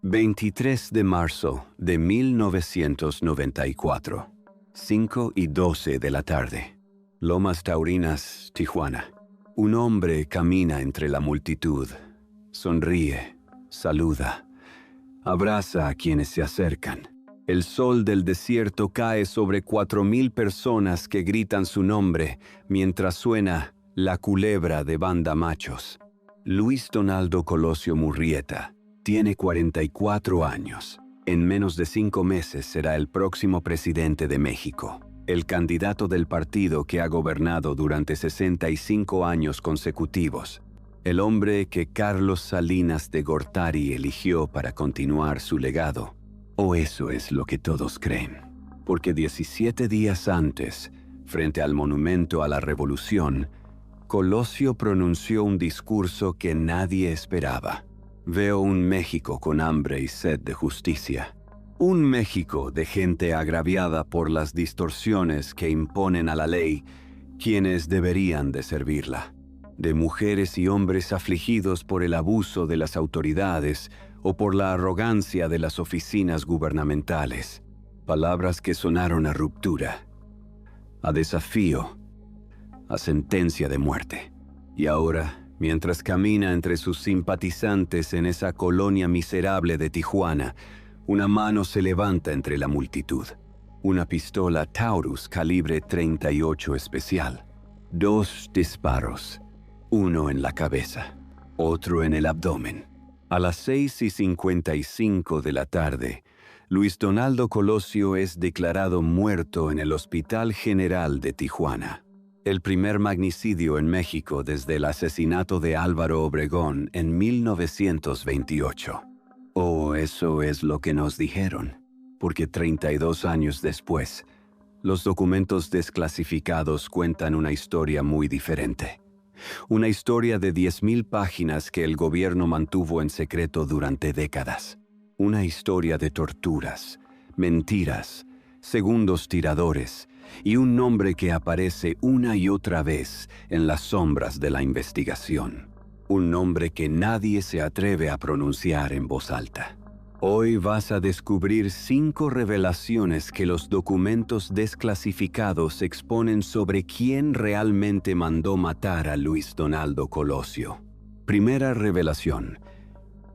23 de marzo de 1994, 5:12 de la tarde. Lomas Taurinas, Tijuana. Un hombre camina entre la multitud. Sonríe, saluda, abraza a quienes se acercan. El sol del desierto cae sobre 4,000 personas que gritan su nombre mientras suena La Culebra de Banda Machos. Luis Donaldo Colosio Murrieta tiene 44 años. En menos de 5 meses será el próximo presidente de México, el candidato del partido que ha gobernado durante 65 años consecutivos, el hombre que Carlos Salinas de Gortari eligió para continuar su legado. O eso es lo que todos creen, porque 17 días antes, frente al Monumento a la Revolución, Colosio pronunció un discurso que nadie esperaba. Veo un México con hambre y sed de justicia. Un México de gente agraviada por las distorsiones que imponen a la ley quienes deberían de servirla. De mujeres y hombres afligidos por el abuso de las autoridades o por la arrogancia de las oficinas gubernamentales. Palabras que sonaron a ruptura, a desafío, a sentencia de muerte. Y ahora, mientras camina entre sus simpatizantes en esa colonia miserable de Tijuana, una mano se levanta entre la multitud. Una pistola Taurus calibre 38 especial. 2 disparos, uno en la cabeza, otro en el abdomen. A las 6:55 de la tarde, Luis Donaldo Colosio es declarado muerto en el Hospital General de Tijuana. El primer magnicidio en México desde el asesinato de Álvaro Obregón en 1928. O eso es lo que nos dijeron, porque 32 años después, los documentos desclasificados cuentan una historia muy diferente. Una historia de 10,000 páginas que el gobierno mantuvo en secreto durante décadas. Una historia de torturas, mentiras, segundos tiradores y un nombre que aparece una y otra vez en las sombras de la investigación. Un nombre que nadie se atreve a pronunciar en voz alta. Hoy vas a descubrir 5 revelaciones que los documentos desclasificados exponen sobre quién realmente mandó matar a Luis Donaldo Colosio. Primera revelación: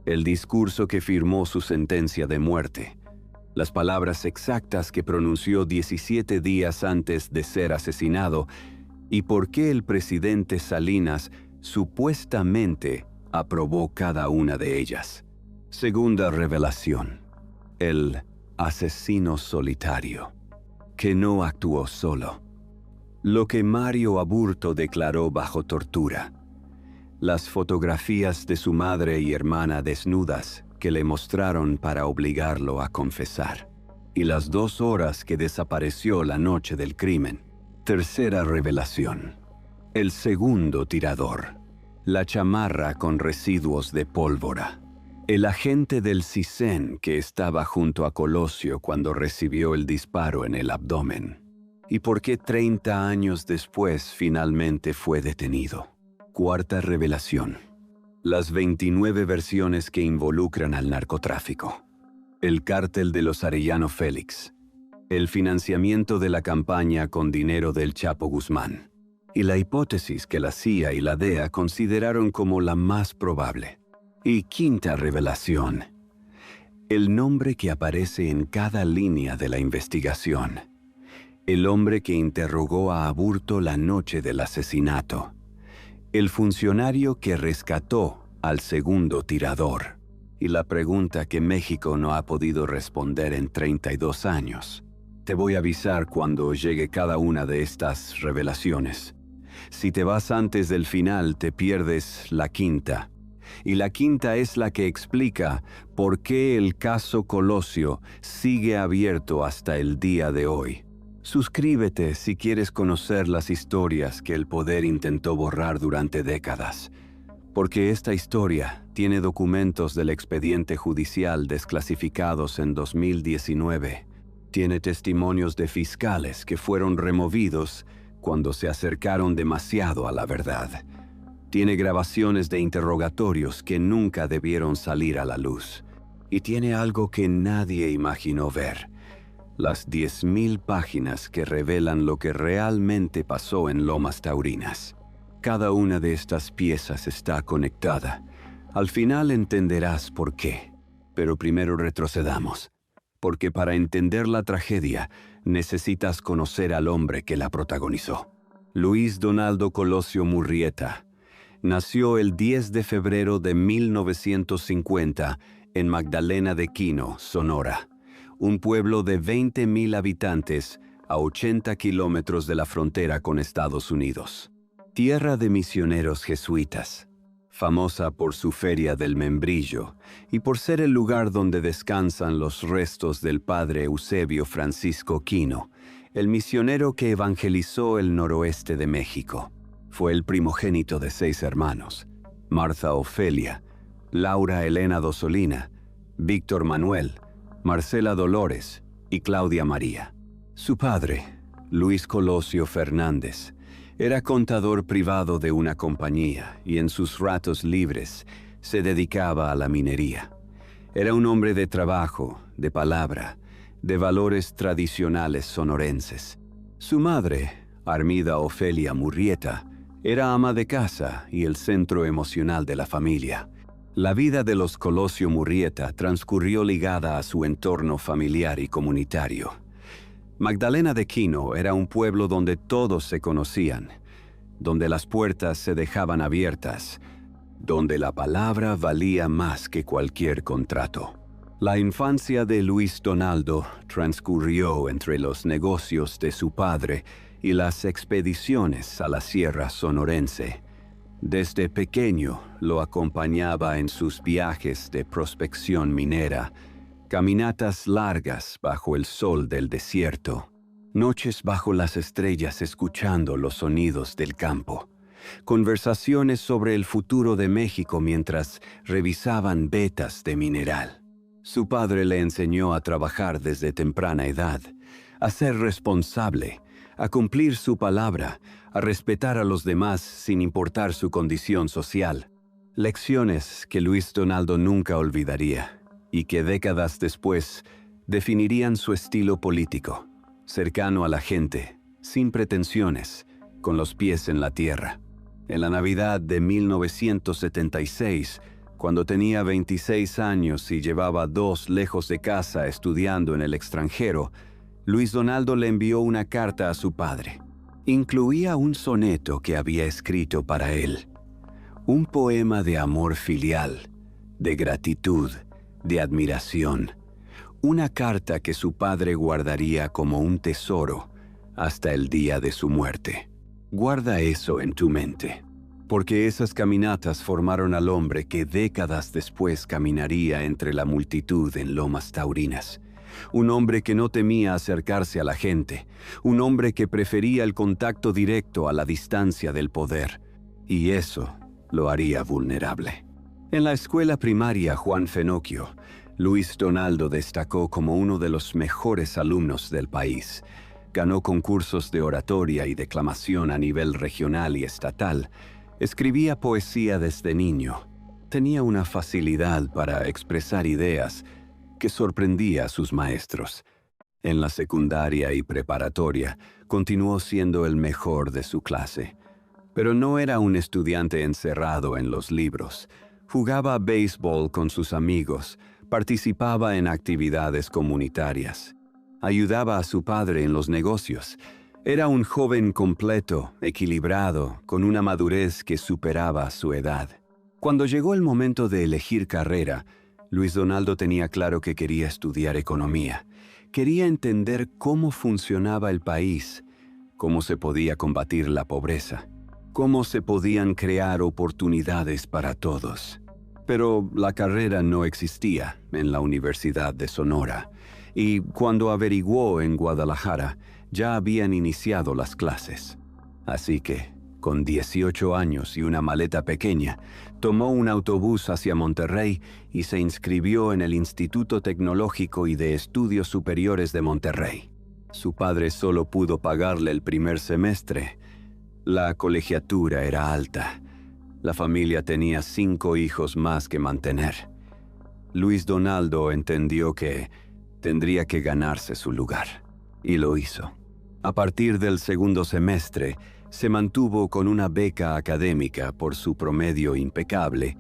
el discurso que firmó su sentencia de muerte. Las palabras exactas que pronunció 17 días antes de ser asesinado y por qué el presidente Salinas supuestamente aprobó cada una de ellas. Segunda revelación: el asesino solitario, que no actuó solo. Lo que Mario Aburto declaró bajo tortura. Las fotografías de su madre y hermana desnudas que le mostraron para obligarlo a confesar. Y las 2 horas que desapareció la noche del crimen. Tercera revelación: el segundo tirador. La chamarra con residuos de pólvora. El agente del CISEN que estaba junto a Colosio cuando recibió el disparo en el abdomen. ¿Y por qué 30 años después finalmente fue detenido? Cuarta revelación: las 29 versiones que involucran al narcotráfico. El cártel de los Arellano Félix. El financiamiento de la campaña con dinero del Chapo Guzmán. Y la hipótesis que la CIA y la DEA consideraron como la más probable. Y quinta revelación: el nombre que aparece en cada línea de la investigación. El hombre que interrogó a Aburto la noche del asesinato. El funcionario que rescató al segundo tirador. Y la pregunta que México no ha podido responder en 32 años. Te voy a avisar cuando llegue cada una de estas revelaciones. Si te vas antes del final, te pierdes la quinta. Y la quinta es la que explica por qué el caso Colosio sigue abierto hasta el día de hoy. Suscríbete si quieres conocer las historias que el poder intentó borrar durante décadas, porque esta historia tiene documentos del expediente judicial desclasificados en 2019. Tiene testimonios de fiscales que fueron removidos cuando se acercaron demasiado a la verdad. Tiene grabaciones de interrogatorios que nunca debieron salir a la luz. y tiene algo que nadie imaginó ver: las 10.000 páginas que revelan lo que realmente pasó en Lomas Taurinas. Cada una de estas piezas está conectada. Al final entenderás por qué. Pero primero retrocedamos, porque para entender la tragedia necesitas conocer al hombre que la protagonizó. Luis Donaldo Colosio Murrieta nació el 10 de febrero de 1950 en Magdalena de Quino, Sonora, un pueblo de 20.000 habitantes a 80 kilómetros de la frontera con Estados Unidos. Tierra de misioneros jesuitas, famosa por su Feria del Membrillo y por ser el lugar donde descansan los restos del padre Eusebio Francisco Quino, el misionero que evangelizó el noroeste de México. Fue el primogénito de 6 hermanos: Martha Ofelia, Laura Elena Dosolina, Víctor Manuel, Marcela Dolores y Claudia María. Su padre, Luis Colosio Fernández, era contador privado de una compañía y en sus ratos libres se dedicaba a la minería. Era un hombre de trabajo, de palabra, de valores tradicionales sonorenses. Su madre, Armida Ofelia Murrieta, era ama de casa y el centro emocional de la familia. La vida de los Colosio Murrieta transcurrió ligada a su entorno familiar y comunitario. Magdalena de Quino era un pueblo donde todos se conocían, donde las puertas se dejaban abiertas, donde la palabra valía más que cualquier contrato. La infancia de Luis Donaldo transcurrió entre los negocios de su padre y las expediciones a la sierra sonorense. Desde pequeño lo acompañaba en sus viajes de prospección minera, caminatas largas bajo el sol del desierto, noches bajo las estrellas escuchando los sonidos del campo, conversaciones sobre el futuro de México mientras revisaban vetas de mineral. Su padre le enseñó a trabajar desde temprana edad, a ser responsable, a cumplir su palabra, a respetar a los demás sin importar su condición social. Lecciones que Luis Donaldo nunca olvidaría y que décadas después definirían su estilo político: cercano a la gente, sin pretensiones, con los pies en la tierra. En la Navidad de 1976, cuando tenía 26 años y llevaba 2 lejos de casa estudiando en el extranjero, Luis Donaldo le envió una carta a su padre. Incluía un soneto que había escrito para él, un poema de amor filial, de gratitud, de admiración, una carta que su padre guardaría como un tesoro hasta el día de su muerte. Guarda eso en tu mente, porque esas caminatas formaron al hombre que décadas después caminaría entre la multitud en Lomas Taurinas. Un hombre que no temía acercarse a la gente, un hombre que prefería el contacto directo a la distancia del poder, y eso lo haría vulnerable. En la escuela primaria Juan Fenoquio, Luis Donaldo destacó como uno de los mejores alumnos del país. Ganó concursos de oratoria y declamación a nivel regional y estatal. Escribía poesía desde niño. Tenía una facilidad para expresar ideas que sorprendía a sus maestros. En la secundaria y preparatoria continuó siendo el mejor de su clase. Pero no era un estudiante encerrado en los libros. Jugaba béisbol con sus amigos, participaba en actividades comunitarias, ayudaba a su padre en los negocios. Era un joven completo, equilibrado, con una madurez que superaba su edad. Cuando llegó el momento de elegir carrera, Luis Donaldo tenía claro que quería estudiar economía. Quería entender cómo funcionaba el país, cómo se podía combatir la pobreza, cómo se podían crear oportunidades para todos. Pero la carrera no existía en la Universidad de Sonora, y cuando averiguó en Guadalajara, ya habían iniciado las clases. Así que, con 18 años y una maleta pequeña, tomó un autobús hacia Monterrey y se inscribió en el Instituto Tecnológico y de Estudios Superiores de Monterrey. Su padre solo pudo pagarle el primer semestre. La colegiatura era alta. La familia tenía 5 hijos más que mantener. Luis Donaldo entendió que tendría que ganarse su lugar, y lo hizo. A partir del segundo semestre, se mantuvo con una beca académica por su promedio impecable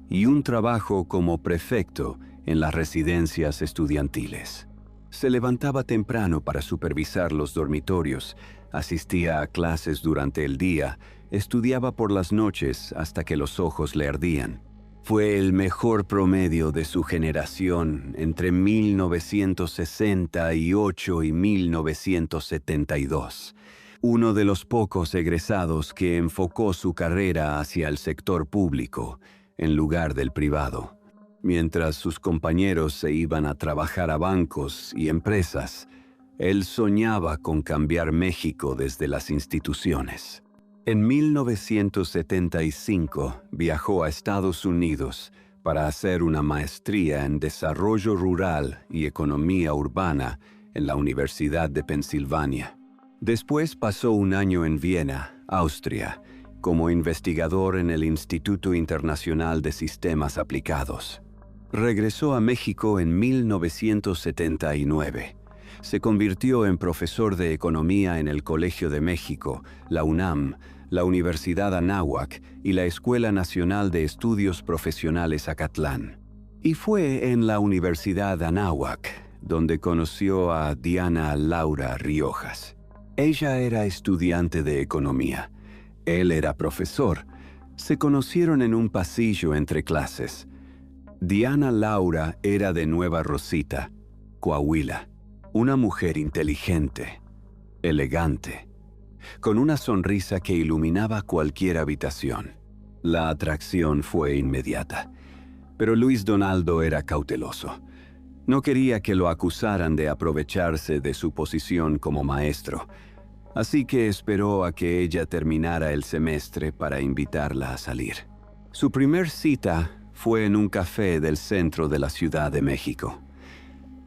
y un trabajo como prefecto en las residencias estudiantiles. Se levantaba temprano para supervisar los dormitorios, asistía a clases durante el día, estudiaba por las noches hasta que los ojos le ardían. Fue el mejor promedio de su generación entre 1968 y 1972. Uno de los pocos egresados que enfocó su carrera hacia el sector público en lugar del privado. Mientras sus compañeros se iban a trabajar a bancos y empresas, él soñaba con cambiar México desde las instituciones. En 1975 viajó a Estados Unidos para hacer una maestría en Desarrollo Rural y Economía Urbana en la Universidad de Pensilvania. Después pasó un año en Viena, Austria, como investigador en el Instituto Internacional de Sistemas Aplicados. Regresó a México en 1979. Se convirtió en profesor de economía en el Colegio de México, la UNAM, la Universidad Anáhuac y la Escuela Nacional de Estudios Profesionales Acatlán. Y fue en la Universidad Anáhuac donde conoció a Diana Laura Riojas. Ella era estudiante de economía. Él era profesor. Se conocieron en un pasillo entre clases. Diana Laura era de Nueva Rosita, Coahuila. Una mujer inteligente, elegante, con una sonrisa que iluminaba cualquier habitación. La atracción fue inmediata, pero Luis Donaldo era cauteloso. No quería que lo acusaran de aprovecharse de su posición como maestro, así que esperó a que ella terminara el semestre para invitarla a salir. Su primer cita fue en un café del centro de la Ciudad de México.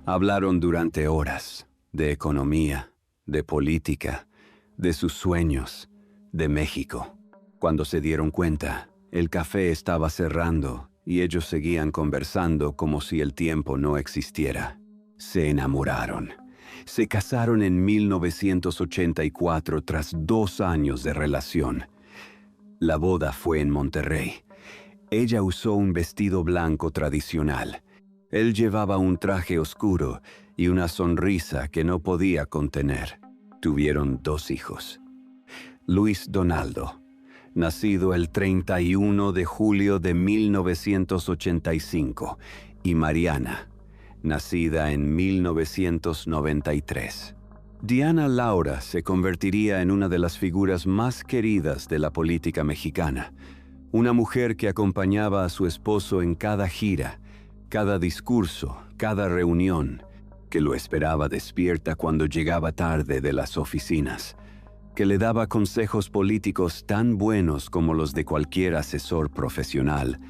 Hablaron durante horas de economía, de política, de sus sueños, de México. Cuando se dieron cuenta, el café estaba cerrando y ellos seguían conversando como si el tiempo no existiera. Se enamoraron. Se casaron en 1984 tras 2 años de relación. La boda fue en Monterrey. Ella usó un vestido blanco tradicional. Él llevaba un traje oscuro y una sonrisa que no podía contener. Tuvieron 2 hijos. Luis Donaldo, nacido el 31 de julio de 1985, y Mariana, nacida en 1993. Diana Laura se convertiría en una de las figuras más queridas de la política mexicana. Una mujer que acompañaba a su esposo en cada gira, cada discurso, cada reunión, que lo esperaba despierta cuando llegaba tarde de las oficinas, que le daba consejos políticos tan buenos como los de cualquier asesor profesional.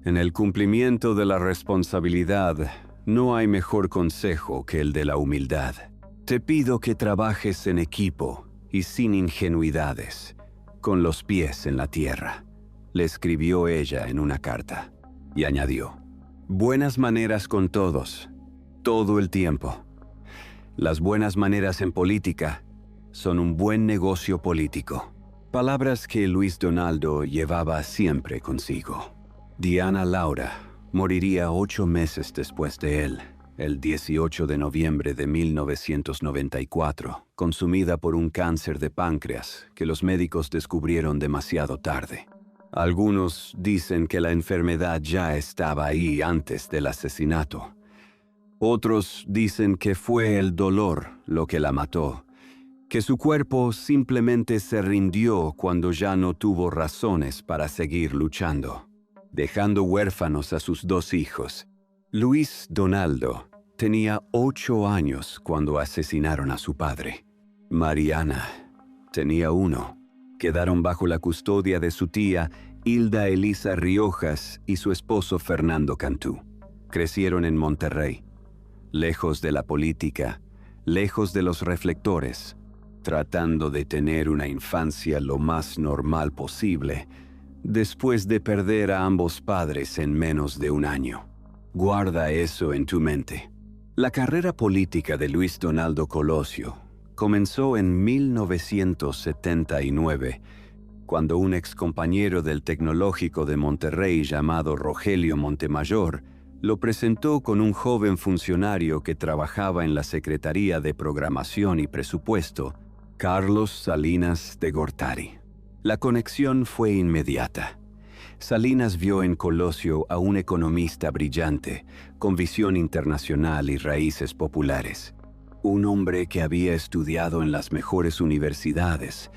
En el cumplimiento de la responsabilidad, no hay mejor consejo que el de la humildad. Te pido que trabajes en equipo y sin ingenuidades, con los pies en la tierra, le escribió ella en una carta, y añadió: buenas maneras con todos, todo el tiempo. Las buenas maneras en política son un buen negocio político. Palabras que Luis Donaldo llevaba siempre consigo. Diana Laura moriría 8 meses después de él, el 18 de noviembre de 1994, consumida por un cáncer de páncreas que los médicos descubrieron demasiado tarde. Algunos dicen que la enfermedad ya estaba ahí antes del asesinato. Otros dicen que fue el dolor lo que la mató, que su cuerpo simplemente se rindió cuando ya no tuvo razones para seguir luchando, dejando huérfanos a sus 2 hijos. Luis Donaldo tenía 8 años cuando asesinaron a su padre. Mariana tenía 1. Quedaron bajo la custodia de su tía Hilda Elisa Riojas y su esposo Fernando Cantú. Crecieron en Monterrey, lejos de la política, lejos de los reflectores, tratando de tener una infancia lo más normal posible, después de perder a ambos padres en menos de un año. Guarda eso en tu mente. La carrera política de Luis Donaldo Colosio comenzó en 1979, cuando un excompañero del Tecnológico de Monterrey llamado Rogelio Montemayor lo presentó con un joven funcionario que trabajaba en la Secretaría de Programación y Presupuesto, Carlos Salinas de Gortari. La conexión fue inmediata. Salinas vio en Colosio a un economista brillante, con visión internacional y raíces populares. Un hombre que había estudiado en las mejores universidades,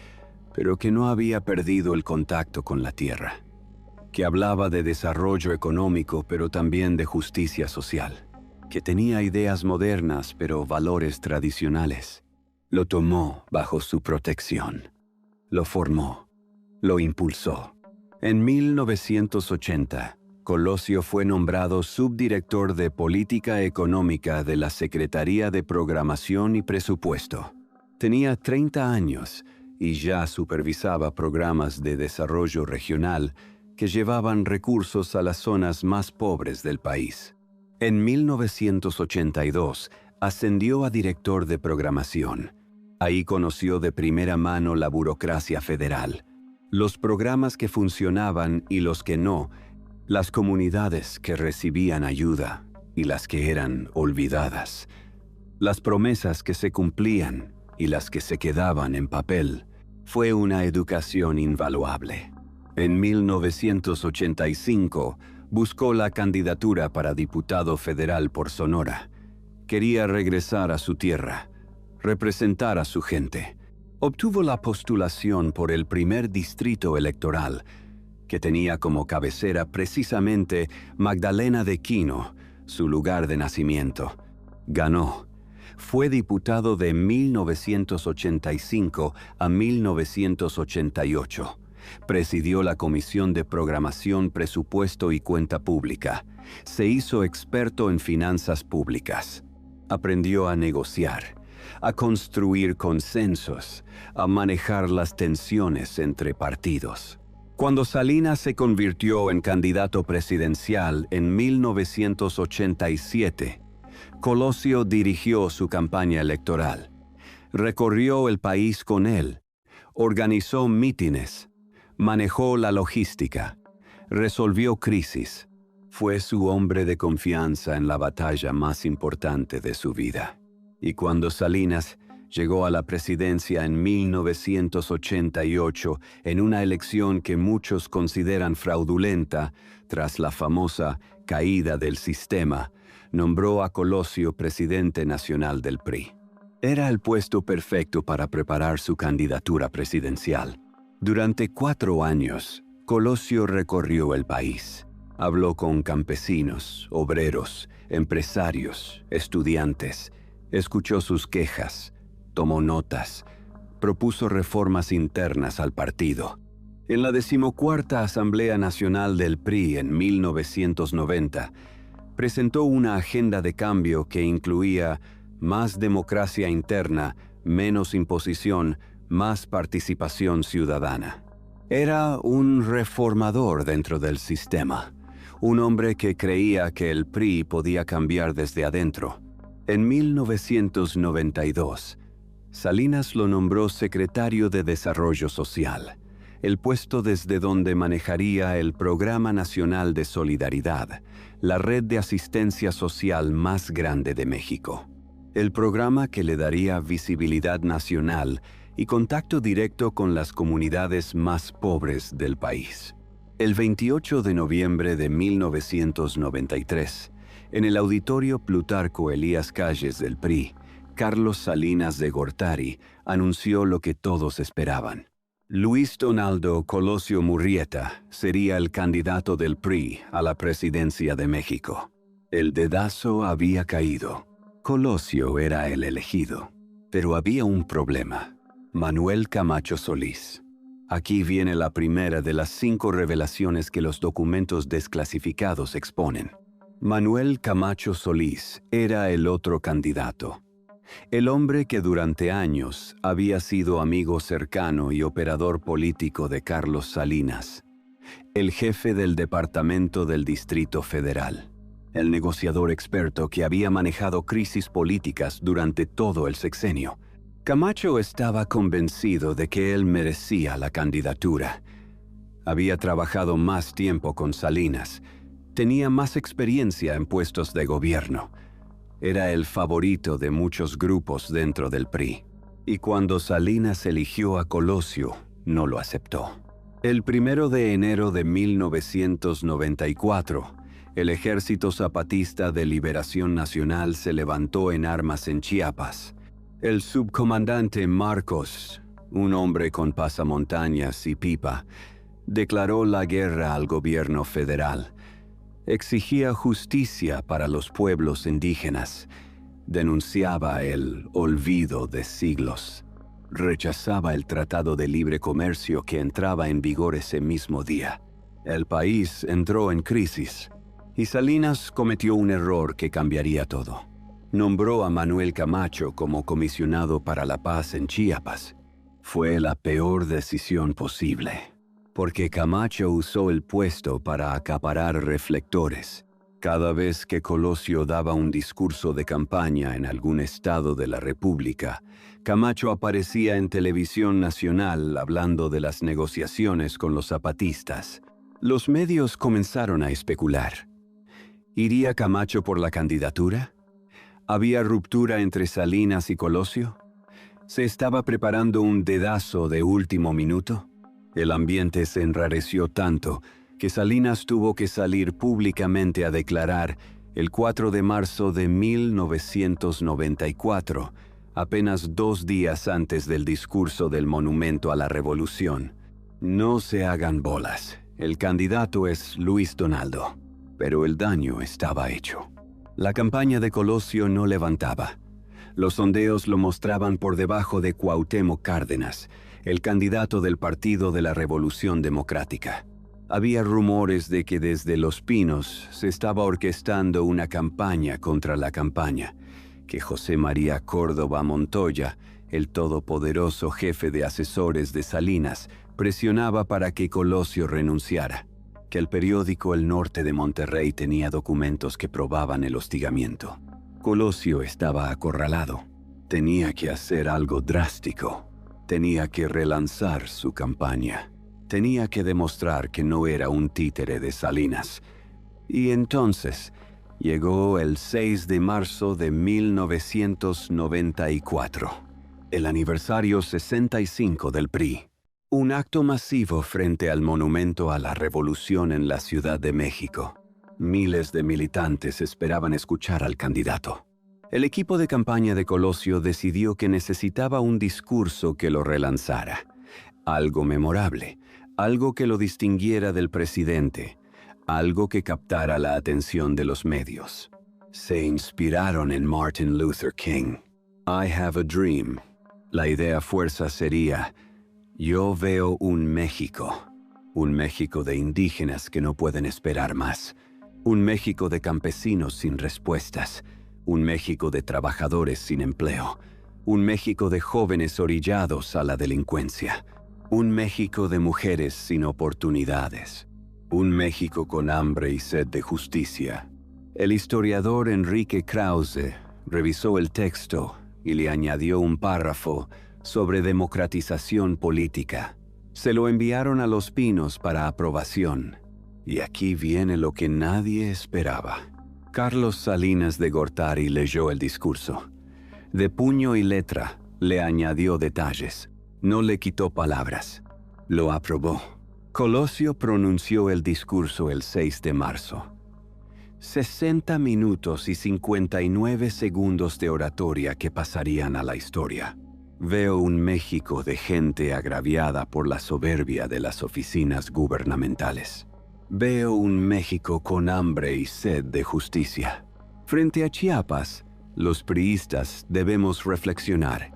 pero que no había perdido el contacto con la tierra. Que hablaba de desarrollo económico, pero también de justicia social. Que tenía ideas modernas, pero valores tradicionales. Lo tomó bajo su protección. Lo formó. Lo impulsó. En 1980, Colosio fue nombrado subdirector de Política Económica de la Secretaría de Programación y Presupuesto. Tenía 30 años y ya supervisaba programas de desarrollo regional que llevaban recursos a las zonas más pobres del país. En 1982, ascendió a director de programación. Ahí conoció de primera mano la burocracia federal, los programas que funcionaban y los que no, las comunidades que recibían ayuda y las que eran olvidadas, las promesas que se cumplían y las que se quedaban en papel. Fue una educación invaluable. En 1985, buscó la candidatura para diputado federal por Sonora. Quería regresar a su tierra, representar a su gente. Obtuvo la postulación por el primer distrito electoral, que tenía como cabecera precisamente Magdalena de Quino, su lugar de nacimiento. Ganó. Fue diputado de 1985 a 1988. Presidió la Comisión de Programación, Presupuesto y Cuenta Pública. Se hizo experto en finanzas públicas. Aprendió a negociar, a construir consensos, a manejar las tensiones entre partidos. Cuando Salinas se convirtió en candidato presidencial en 1987, Colosio dirigió su campaña electoral. Recorrió el país con él, organizó mítines, manejó la logística, resolvió crisis. Fue su hombre de confianza en la batalla más importante de su vida. Y cuando Salinas llegó a la presidencia en 1988, en una elección que muchos consideran fraudulenta, tras la famosa caída del sistema, nombró a Colosio presidente nacional del PRI. Era el puesto perfecto para preparar su candidatura presidencial. Durante 4 años, Colosio recorrió el país. Habló con campesinos, obreros, empresarios, estudiantes. Escuchó sus quejas, tomó notas, propuso reformas internas al partido. En la 14ª Asamblea Nacional del PRI en 1990, presentó una agenda de cambio que incluía más democracia interna, menos imposición, más participación ciudadana. Era un reformador dentro del sistema, un hombre que creía que el PRI podía cambiar desde adentro. En 1992, Salinas lo nombró secretario de Desarrollo Social, el puesto desde donde manejaría el Programa Nacional de Solidaridad, la red de asistencia social más grande de México. El programa que le daría visibilidad nacional y contacto directo con las comunidades más pobres del país. El 28 de noviembre de 1993, en el auditorio Plutarco Elías Calles del PRI, Carlos Salinas de Gortari anunció lo que todos esperaban. Luis Donaldo Colosio Murrieta sería el candidato del PRI a la presidencia de México. El dedazo había caído. Colosio era el elegido. Pero había un problema. Manuel Camacho Solís. Aquí viene la primera de las 5 revelaciones que los documentos desclasificados exponen. Manuel Camacho Solís era el otro candidato. El hombre que durante años había sido amigo cercano y operador político de Carlos Salinas, el jefe del Departamento del Distrito Federal. el negociador experto que había manejado crisis políticas durante todo el sexenio. Camacho estaba convencido de que él merecía la candidatura. Había trabajado más tiempo con Salinas, tenía más experiencia en puestos de gobierno. Era el favorito de muchos grupos dentro del PRI. Y cuando Salinas eligió a Colosio, no lo aceptó. El 1 de enero de 1994, el Ejército Zapatista de Liberación Nacional se levantó en armas en Chiapas. El subcomandante Marcos, un hombre con pasamontañas y pipa, declaró la guerra al gobierno federal. Exigía justicia para los pueblos indígenas. Denunciaba el olvido de siglos. Rechazaba el Tratado de Libre Comercio que entraba en vigor ese mismo día. El país entró en crisis y Salinas cometió un error que cambiaría todo. Nombró a Manuel Camacho como comisionado para la paz en Chiapas. Fue la peor decisión posible, porque Camacho usó el puesto para acaparar reflectores. Cada vez que Colosio daba un discurso de campaña en algún estado de la República, Camacho aparecía en televisión nacional hablando de las negociaciones con los zapatistas. Los medios comenzaron a especular. ¿Iría Camacho por la candidatura? ¿Había ruptura entre Salinas y Colosio? ¿Se estaba preparando un dedazo de último minuto? El ambiente se enrareció tanto que Salinas tuvo que salir públicamente a declarar el 4 de marzo de 1994, apenas 2 días antes del discurso del Monumento a la Revolución. No se hagan bolas, el candidato es Luis Donaldo, pero el daño estaba hecho. La campaña de Colosio no levantaba. Los sondeos lo mostraban por debajo de Cuauhtémoc Cárdenas, el candidato del Partido de la Revolución Democrática. Había rumores de que desde Los Pinos se estaba orquestando una campaña contra la campaña, que José María Córdoba Montoya, el todopoderoso jefe de asesores de Salinas, presionaba para que Colosio renunciara, que el periódico El Norte de Monterrey tenía documentos que probaban el hostigamiento. Colosio estaba acorralado. Tenía que hacer algo drástico. Tenía que relanzar su campaña. Tenía que demostrar que no era un títere de Salinas. Y entonces llegó el 6 de marzo de 1994, el aniversario 65 del PRI. Un acto masivo frente al Monumento a la Revolución en la Ciudad de México. Miles de militantes esperaban escuchar al candidato. El equipo de campaña de Colosio decidió que necesitaba un discurso que lo relanzara. Algo memorable, algo que lo distinguiera del presidente, algo que captara la atención de los medios. Se inspiraron en Martin Luther King. I have a dream. La idea fuerza sería: yo veo un México de indígenas que no pueden esperar más, un México de campesinos sin respuestas, un México de trabajadores sin empleo, un México de jóvenes orillados a la delincuencia, un México de mujeres sin oportunidades, un México con hambre y sed de justicia. El historiador Enrique Krause revisó el texto y le añadió un párrafo sobre democratización política. Se lo enviaron a Los Pinos para aprobación. Y aquí viene lo que nadie esperaba. Carlos Salinas de Gortari leyó el discurso. De puño y letra le añadió detalles. No le quitó palabras. Lo aprobó. Colosio pronunció el discurso el 6 de marzo. 60 minutos y 59 segundos de oratoria que pasarían a la historia. Veo un México de gente agraviada por la soberbia de las oficinas gubernamentales. Veo un México con hambre y sed de justicia. Frente a Chiapas, los priistas debemos reflexionar.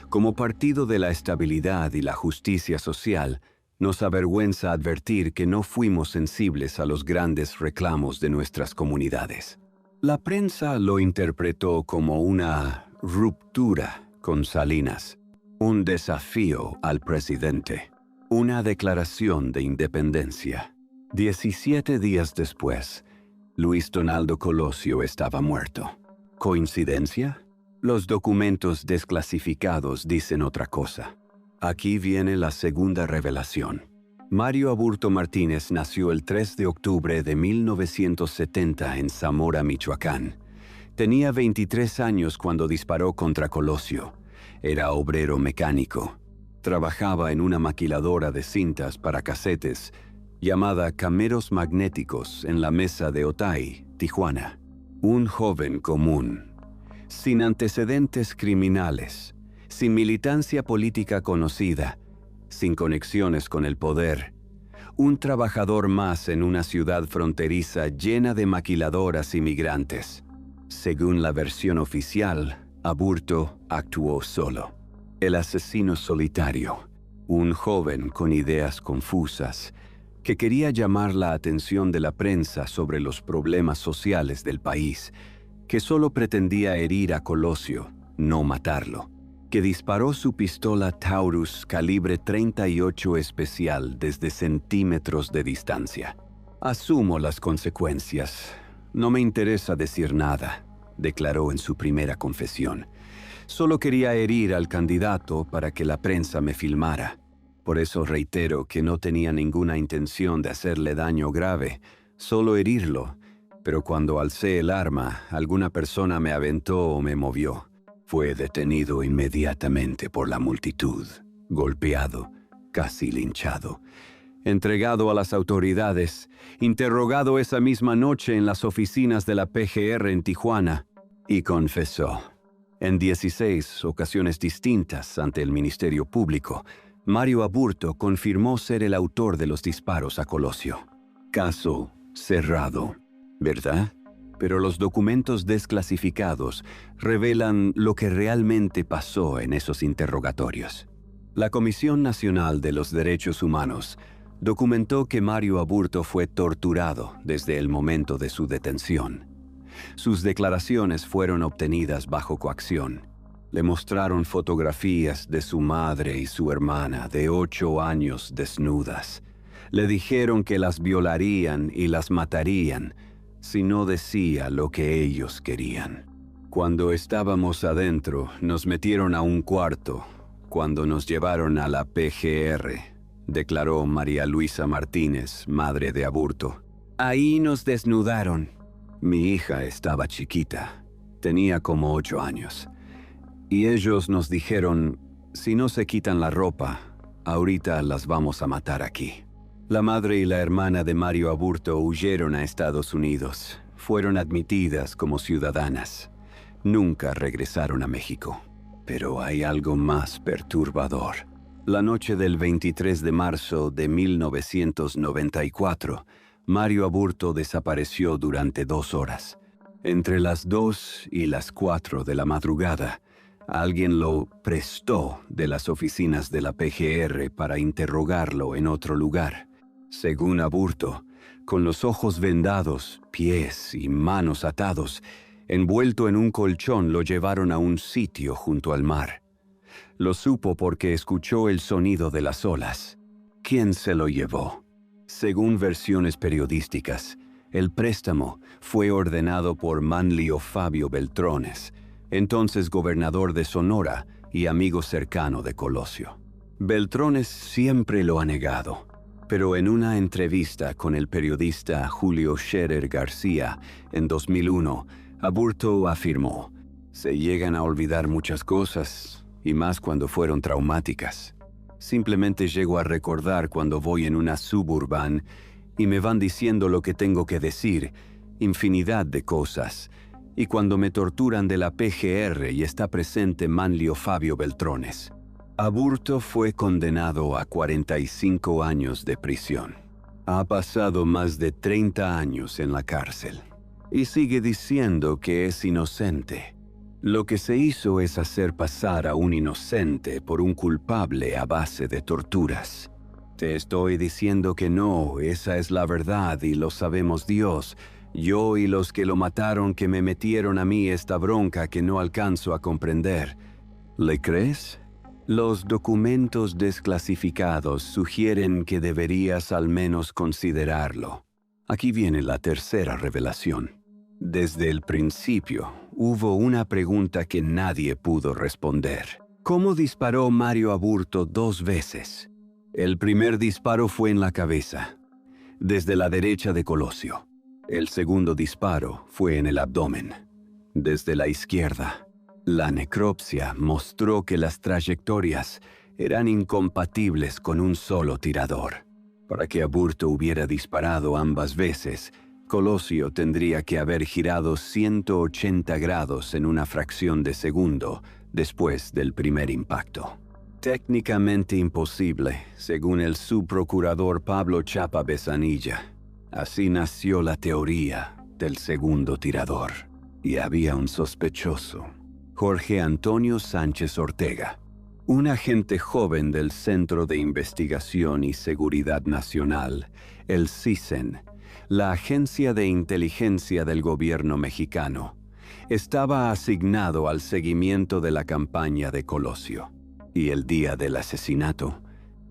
Como partido de la estabilidad y la justicia social, nos avergüenza advertir que no fuimos sensibles a los grandes reclamos de nuestras comunidades. La prensa lo interpretó como una ruptura con Salinas, un desafío al presidente, una declaración de independencia. 17 días después, Luis Donaldo Colosio estaba muerto. ¿Coincidencia? Los documentos desclasificados dicen otra cosa. Aquí viene la segunda revelación. Mario Aburto Martínez nació el 3 de octubre de 1970 en Zamora, Michoacán. Tenía 23 años cuando disparó contra Colosio. Era obrero mecánico. Trabajaba en una maquiladora de cintas para casetes llamada Cameros Magnéticos en la Mesa de Otay, Tijuana. Un joven común, sin antecedentes criminales, sin militancia política conocida, sin conexiones con el poder. Un trabajador más en una ciudad fronteriza llena de maquiladoras y migrantes. Según la versión oficial, Aburto actuó solo. El asesino solitario, un joven con ideas confusas, que quería llamar la atención de la prensa sobre los problemas sociales del país, que solo pretendía herir a Colosio, no matarlo, que disparó su pistola Taurus calibre 38 especial desde centímetros de distancia. Asumo las consecuencias. No me interesa decir nada, declaró en su primera confesión. Solo quería herir al candidato para que la prensa me filmara. Por eso reitero que no tenía ninguna intención de hacerle daño grave, solo herirlo. Pero cuando alcé el arma, alguna persona me aventó o me movió. Fue detenido inmediatamente por la multitud, golpeado, casi linchado, entregado a las autoridades, interrogado esa misma noche en las oficinas de la PGR en Tijuana, y confesó. En 16 ocasiones distintas ante el Ministerio Público, Mario Aburto confirmó ser el autor de los disparos a Colosio. Caso cerrado, ¿verdad? Pero los documentos desclasificados revelan lo que realmente pasó en esos interrogatorios. La Comisión Nacional de los Derechos Humanos documentó que Mario Aburto fue torturado desde el momento de su detención. Sus declaraciones fueron obtenidas bajo coacción. Le mostraron fotografías de su madre y su hermana de 8 años desnudas. Le dijeron que las violarían y las matarían si no decía lo que ellos querían. Cuando estábamos adentro, nos metieron a un cuarto, cuando nos llevaron a la PGR, declaró María Luisa Martínez, madre de Aburto. Ahí nos desnudaron. Mi hija estaba chiquita, tenía como 8 años. Y ellos nos dijeron, si no se quitan la ropa, ahorita las vamos a matar aquí. La madre y la hermana de Mario Aburto huyeron a Estados Unidos. Fueron admitidas como ciudadanas. Nunca regresaron a México. Pero hay algo más perturbador. La noche del 23 de marzo de 1994, Mario Aburto desapareció durante 2 horas. Entre las 2 y las 4 de la madrugada, alguien lo prestó de las oficinas de la PGR para interrogarlo en otro lugar. Según Aburto, con los ojos vendados, pies y manos atados, envuelto en un colchón lo llevaron a un sitio junto al mar. Lo supo porque escuchó el sonido de las olas. ¿Quién se lo llevó? Según versiones periodísticas, el préstamo fue ordenado por Manlio Fabio Beltrones, entonces gobernador de Sonora y amigo cercano de Colosio. Beltrones siempre lo ha negado, pero en una entrevista con el periodista Julio Scherer García en 2001, Aburto afirmó: «Se llegan a olvidar muchas cosas, y más cuando fueron traumáticas. Simplemente llego a recordar cuando voy en una suburban y me van diciendo lo que tengo que decir, infinidad de cosas. Y cuando me torturan de la PGR y está presente Manlio Fabio Beltrones». Aburto fue condenado a 45 años de prisión. Ha pasado más de 30 años en la cárcel. Y sigue diciendo que es inocente. Lo que se hizo es hacer pasar a un inocente por un culpable a base de torturas. Te estoy diciendo que no, esa es la verdad y lo sabemos Dios. Yo y los que lo mataron que me metieron a mí esta bronca que no alcanzo a comprender. ¿Le crees? Los documentos desclasificados sugieren que deberías al menos considerarlo. Aquí viene la tercera revelación. Desde el principio, hubo una pregunta que nadie pudo responder. ¿Cómo disparó Mario Aburto 2 veces? El primer disparo fue en la cabeza, desde la derecha de Colosio. El segundo disparo fue en el abdomen, desde la izquierda. La necropsia mostró que las trayectorias eran incompatibles con un solo tirador. Para que Aburto hubiera disparado ambas veces, Colosio tendría que haber girado 180 grados en una fracción de segundo después del primer impacto. Técnicamente imposible, según el subprocurador Pablo Chapa Besanilla. Así nació la teoría del segundo tirador. Y había un sospechoso, Jorge Antonio Sánchez Ortega, un agente joven del Centro de Investigación y Seguridad Nacional, el CISEN, la agencia de inteligencia del gobierno mexicano. Estaba asignado al seguimiento de la campaña de Colosio. Y el día del asesinato,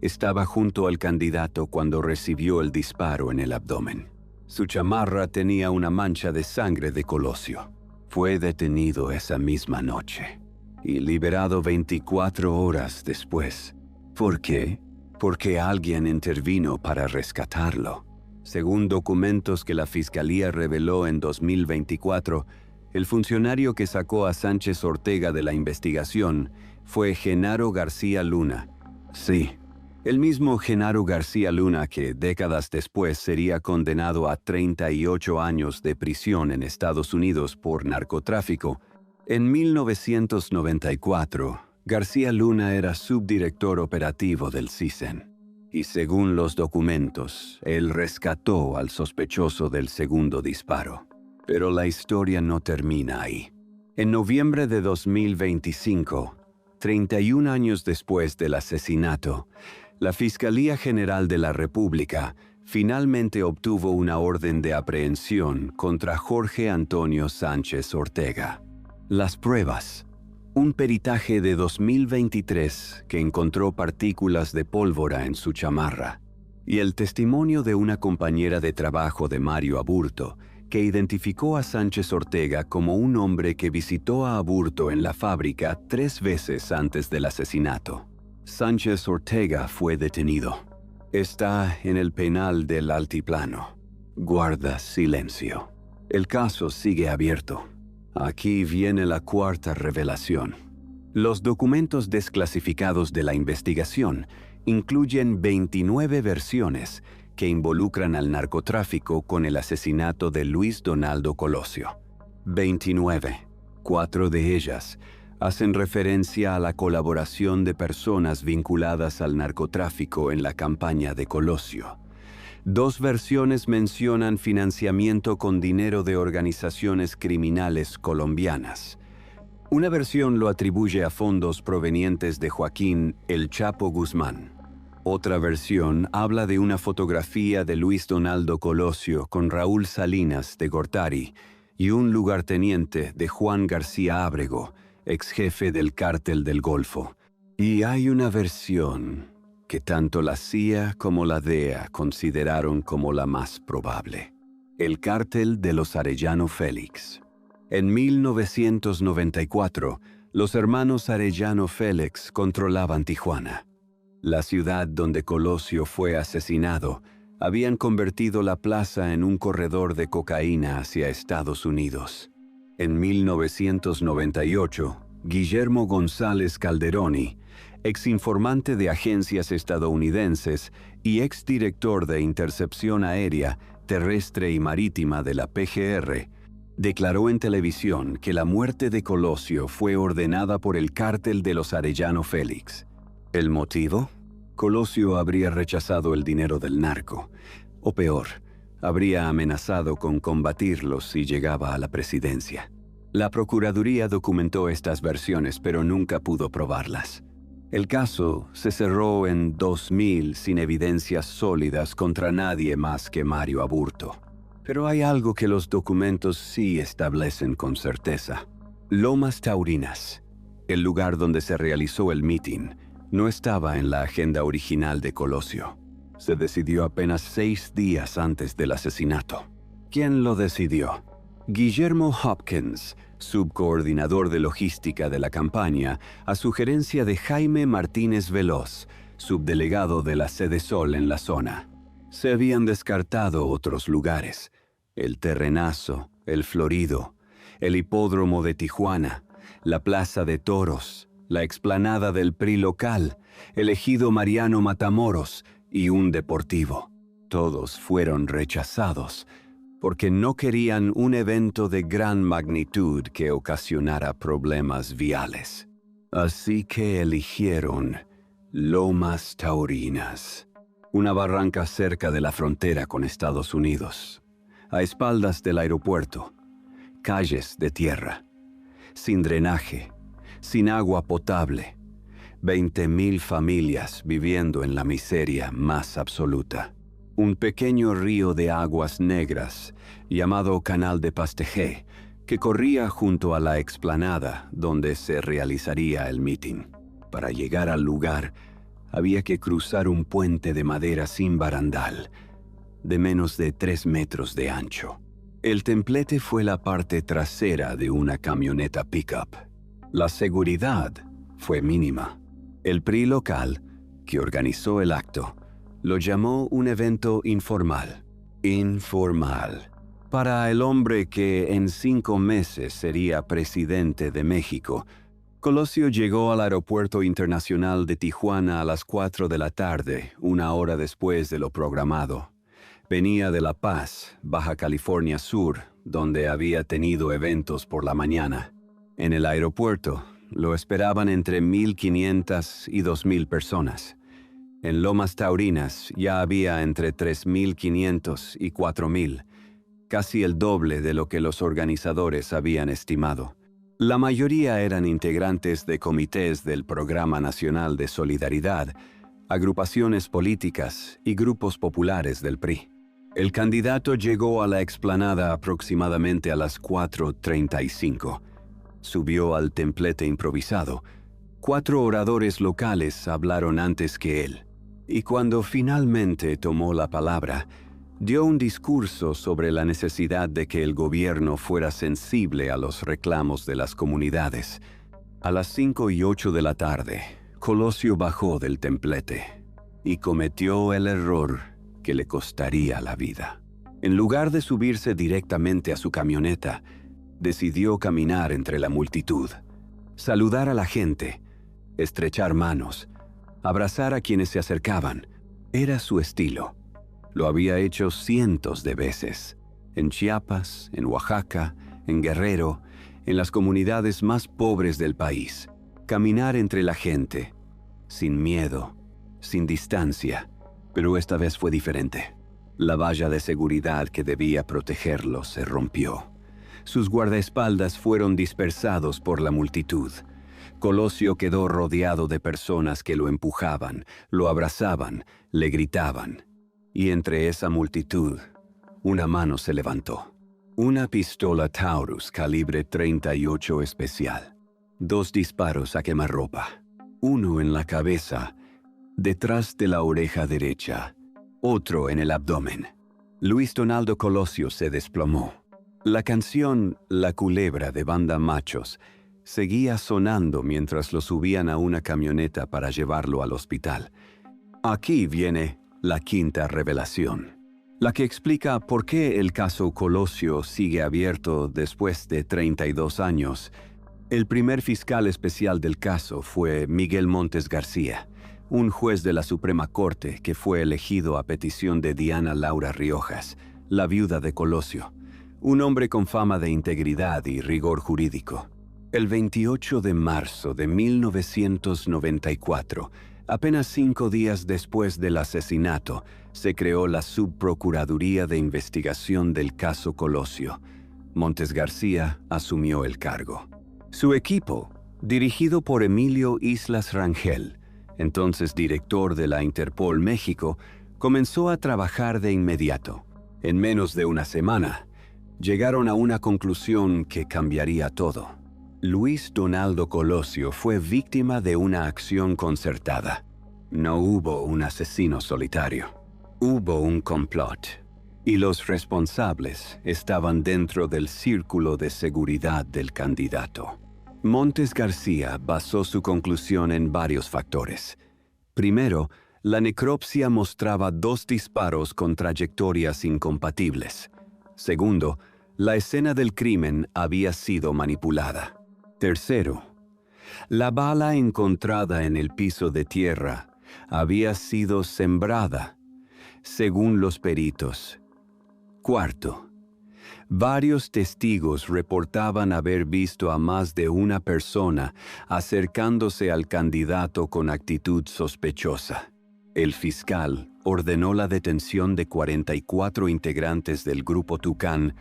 estaba junto al candidato cuando recibió el disparo en el abdomen. Su chamarra tenía una mancha de sangre de Colosio. Fue detenido esa misma noche y liberado 24 horas después. ¿Por qué? Porque alguien intervino para rescatarlo. Según documentos que la Fiscalía reveló en 2024, el funcionario que sacó a Sánchez Ortega de la investigación fue Genaro García Luna. Sí, el mismo Genaro García Luna que décadas después sería condenado a 38 años de prisión en Estados Unidos por narcotráfico. En 1994, García Luna era subdirector operativo del CISEN. Y según los documentos, él rescató al sospechoso del segundo disparo. Pero la historia no termina ahí. En noviembre de 2025, 31 años después del asesinato, la Fiscalía General de la República finalmente obtuvo una orden de aprehensión contra Jorge Antonio Sánchez Ortega. Las pruebas: un peritaje de 2023 que encontró partículas de pólvora en su chamarra, y el testimonio de una compañera de trabajo de Mario Aburto, que identificó a Sánchez Ortega como un hombre que visitó a Aburto en la fábrica 3 veces antes del asesinato. Sánchez Ortega fue detenido. Está en el penal del Altiplano. Guarda silencio. El caso sigue abierto. Aquí viene la cuarta revelación. Los documentos desclasificados de la investigación incluyen 29 versiones que involucran al narcotráfico con el asesinato de Luis Donaldo Colosio. 29. 4 de ellas hacen referencia a la colaboración de personas vinculadas al narcotráfico en la campaña de Colosio. 2 versiones mencionan financiamiento con dinero de organizaciones criminales colombianas. Una versión lo atribuye a fondos provenientes de Joaquín El Chapo Guzmán. Otra versión habla de una fotografía de Luis Donaldo Colosio con Raúl Salinas de Gortari y un lugarteniente de Juan García Ábrego, ex jefe del Cártel del Golfo. Y hay una versión que tanto la CIA como la DEA consideraron como la más probable: el Cártel de los Arellano Félix. En 1994, los hermanos Arellano Félix controlaban Tijuana. La ciudad donde Colosio fue asesinado habían convertido la plaza en un corredor de cocaína hacia Estados Unidos. En 1998, Guillermo González Calderoni, exinformante de agencias estadounidenses y exdirector de intercepción aérea, terrestre y marítima de la PGR, declaró en televisión que la muerte de Colosio fue ordenada por el Cártel de los Arellano Félix. ¿El motivo? Colosio habría rechazado el dinero del narco, o peor, habría amenazado con combatirlos si llegaba a la presidencia. La Procuraduría documentó estas versiones, pero nunca pudo probarlas. El caso se cerró en 2000 sin evidencias sólidas contra nadie más que Mario Aburto. Pero hay algo que los documentos sí establecen con certeza. Lomas Taurinas, el lugar donde se realizó el mitin, no estaba en la agenda original de Colosio. Se decidió apenas 6 días antes del asesinato. ¿Quién lo decidió? Guillermo Hopkins, subcoordinador de logística de la campaña, a sugerencia de Jaime Martínez Veloz, subdelegado de la Sede Sol en la zona. Se habían descartado otros lugares: el Terrenazo, el Florido, el Hipódromo de Tijuana, la Plaza de Toros, la explanada del PRI local, el ejido Mariano Matamoros y un deportivo. Todos fueron rechazados porque no querían un evento de gran magnitud que ocasionara problemas viales. Así que eligieron Lomas Taurinas, una barranca cerca de la frontera con Estados Unidos, a espaldas del aeropuerto, calles de tierra, sin drenaje, sin agua potable, 20,000 familias viviendo en la miseria más absoluta. Un pequeño río de aguas negras, llamado Canal de Pastejé, que corría junto a la explanada donde se realizaría el mitin. Para llegar al lugar, había que cruzar un puente de madera sin barandal, de menos de 3 metros de ancho. El templete fue la parte trasera de una camioneta pickup. La seguridad fue mínima. El PRI local, que organizó el acto, lo llamó un evento informal. Informal. Para el hombre que en 5 meses sería presidente de México, Colosio llegó al Aeropuerto Internacional de Tijuana a las 4 de la tarde, 1 hora después de lo programado. Venía de La Paz, Baja California Sur, donde había tenido eventos por la mañana. En el aeropuerto lo esperaban entre 1,500 y 2,000 personas. En Lomas Taurinas ya había entre 3,500 y 4,000, casi el doble de lo que los organizadores habían estimado. La mayoría eran integrantes de comités del Programa Nacional de Solidaridad, agrupaciones políticas y grupos populares del PRI. El candidato llegó a la explanada aproximadamente a las 4:35. Subió al templete improvisado. 4 oradores locales hablaron antes que él, y cuando finalmente tomó la palabra, dio un discurso sobre la necesidad de que el gobierno fuera sensible a los reclamos de las comunidades. A las 5:08 de la tarde, Colosio bajó del templete y cometió el error que le costaría la vida. En lugar de subirse directamente a su camioneta, decidió caminar entre la multitud, saludar a la gente, estrechar manos, abrazar a quienes se acercaban. Era su estilo. Lo había hecho cientos de veces, en Chiapas, en Oaxaca, en Guerrero, en las comunidades más pobres del país. Caminar entre la gente, sin miedo, sin distancia, pero esta vez fue diferente. La valla de seguridad que debía protegerlo se rompió. Sus guardaespaldas fueron dispersados por la multitud. Colosio quedó rodeado de personas que lo empujaban, lo abrazaban, le gritaban. Y entre esa multitud, una mano se levantó. Una pistola Taurus calibre 38 especial. 2 disparos a quemarropa. Uno en la cabeza, detrás de la oreja derecha. Otro en el abdomen. Luis Donaldo Colosio se desplomó. La canción La Culebra de Banda Machos seguía sonando mientras lo subían a una camioneta para llevarlo al hospital. Aquí viene la quinta revelación, la que explica por qué el caso Colosio sigue abierto después de 32 años. El primer fiscal especial del caso fue Miguel Montes García, un juez de la Suprema Corte que fue elegido a petición de Diana Laura Riojas, la viuda de Colosio, un hombre con fama de integridad y rigor jurídico. El 28 de marzo de 1994, apenas 5 días después del asesinato, se creó la Subprocuraduría de Investigación del caso Colosio. Montes García asumió el cargo. Su equipo, dirigido por Emilio Islas Rangel, entonces director de la Interpol México, comenzó a trabajar de inmediato. En menos de una semana, llegaron a una conclusión que cambiaría todo. Luis Donaldo Colosio fue víctima de una acción concertada. No hubo un asesino solitario. Hubo un complot, y los responsables estaban dentro del círculo de seguridad del candidato. Montes García basó su conclusión en varios factores. Primero, la necropsia mostraba 2 disparos con trayectorias incompatibles. Segundo, la escena del crimen había sido manipulada. Tercero, la bala encontrada en el piso de tierra había sido sembrada, según los peritos. Cuarto, varios testigos reportaban haber visto a más de una persona acercándose al candidato con actitud sospechosa. El fiscal ordenó la detención de 44 integrantes del Grupo Tucán,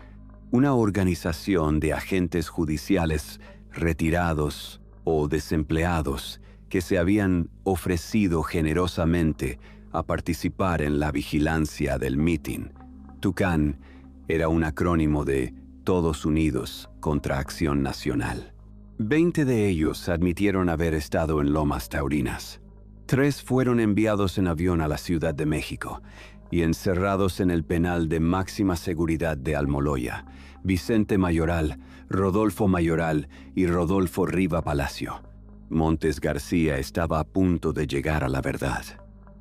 una organización de agentes judiciales retirados o desempleados que se habían ofrecido generosamente a participar en la vigilancia del mitin. Tucán era un acrónimo de Todos Unidos contra Acción Nacional. 20 de ellos admitieron haber estado en Lomas Taurinas. 3 fueron enviados en avión a la Ciudad de México y encerrados en el penal de máxima seguridad de Almoloya: Vicente Mayoral, Rodolfo Mayoral y Rodolfo Riva Palacio. Montes García estaba a punto de llegar a la verdad.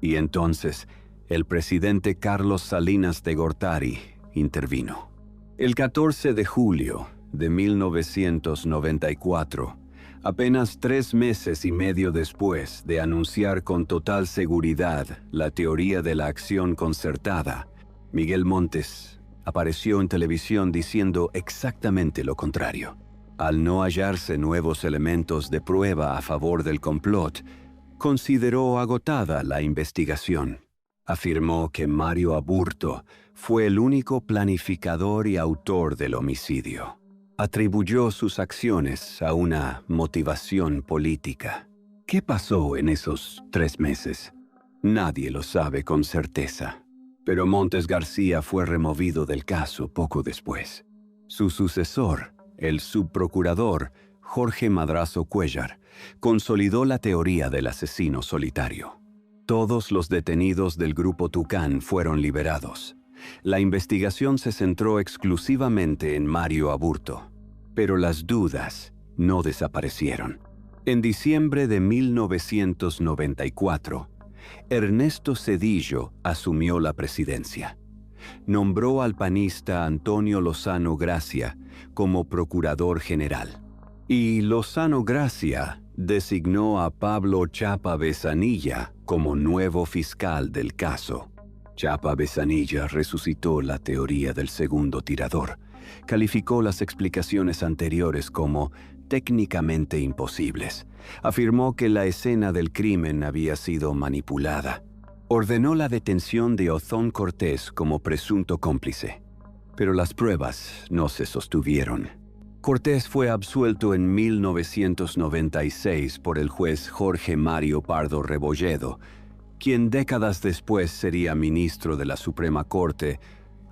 Y entonces, el presidente Carlos Salinas de Gortari intervino. El 14 de julio de 1994, apenas 3 meses y medio después de anunciar con total seguridad la teoría de la acción concertada, Miguel Montes apareció en televisión diciendo exactamente lo contrario. Al no hallarse nuevos elementos de prueba a favor del complot, consideró agotada la investigación. Afirmó que Mario Aburto fue el único planificador y autor del homicidio. Atribuyó sus acciones a una motivación política. ¿Qué pasó en esos 3 meses? Nadie lo sabe con certeza. Pero Montes García fue removido del caso poco después. Su sucesor, el subprocurador Jorge Madrazo Cuéllar, consolidó la teoría del asesino solitario. Todos los detenidos del Grupo Tucán fueron liberados. La investigación se centró exclusivamente en Mario Aburto, pero las dudas no desaparecieron. En diciembre de 1994, Ernesto Zedillo asumió la presidencia. Nombró al panista Antonio Lozano Gracia como procurador general. Y Lozano Gracia designó a Pablo Chapa Besanilla como nuevo fiscal del caso. Chapa Besanilla resucitó la teoría del segundo tirador. Calificó las explicaciones anteriores como técnicamente imposibles. Afirmó que la escena del crimen había sido manipulada. Ordenó la detención de Ozón Cortés como presunto cómplice. Pero las pruebas no se sostuvieron. Cortés fue absuelto en 1996 por el juez Jorge Mario Pardo Rebolledo, quien décadas después sería ministro de la Suprema Corte,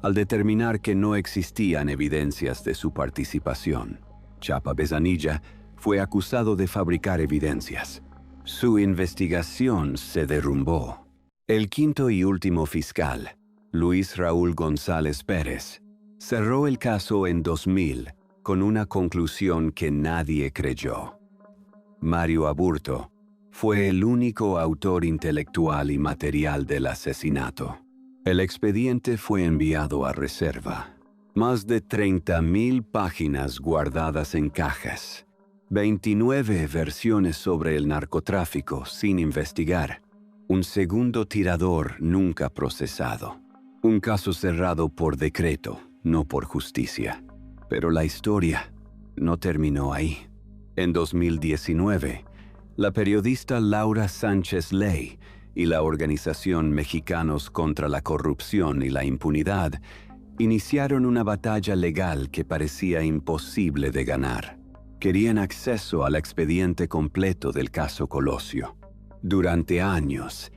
al determinar que no existían evidencias de su participación. Chapa Besanilla fue acusado de fabricar evidencias. Su investigación se derrumbó. El quinto y último fiscal, Luis Raúl González Pérez, cerró el caso en 2000 con una conclusión que nadie creyó. Mario Aburto fue el único autor intelectual y material del asesinato. El expediente fue enviado a reserva. Más de 30,000 páginas guardadas en cajas. 29 versiones sobre el narcotráfico sin investigar. Un segundo tirador nunca procesado. Un caso cerrado por decreto, no por justicia. Pero la historia no terminó ahí. En 2019, la periodista Laura Sánchez Ley y la organización Mexicanos contra la Corrupción y la Impunidad iniciaron una batalla legal que parecía imposible de ganar. Querían acceso al expediente completo del caso Colosio. Durante años,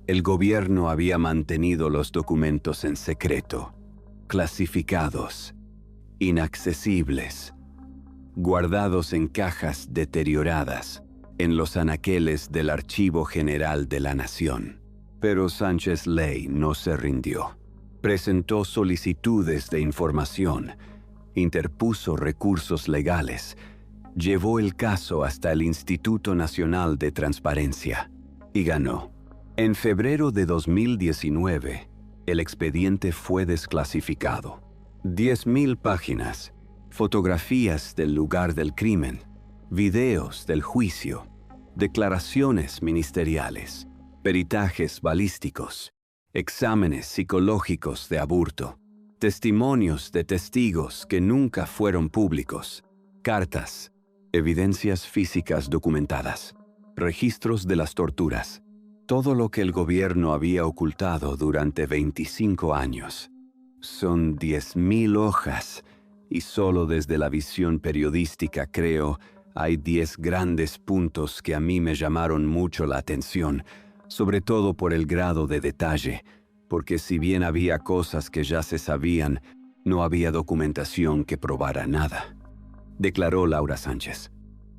el gobierno había mantenido los documentos en secreto, clasificados, inaccesibles, guardados en cajas deterioradas en los anaqueles del Archivo General de la Nación. Pero Sánchez Ley no se rindió. Presentó solicitudes de información, interpuso recursos legales, llevó el caso hasta el Instituto Nacional de Transparencia y ganó. En febrero de 2019, el expediente fue desclasificado. 10.000 páginas, fotografías del lugar del crimen, videos del juicio, declaraciones ministeriales, peritajes balísticos, exámenes psicológicos de Aburto, testimonios de testigos que nunca fueron públicos, cartas, evidencias físicas documentadas, registros de las torturas, todo lo que el gobierno había ocultado durante 25 años. Son 10.000 hojas y solo desde la visión periodística creo hay 10 grandes puntos que a mí me llamaron mucho la atención, sobre todo por el grado de detalle, porque si bien había cosas que ya se sabían, no había documentación que probara nada, declaró Laura Sánchez.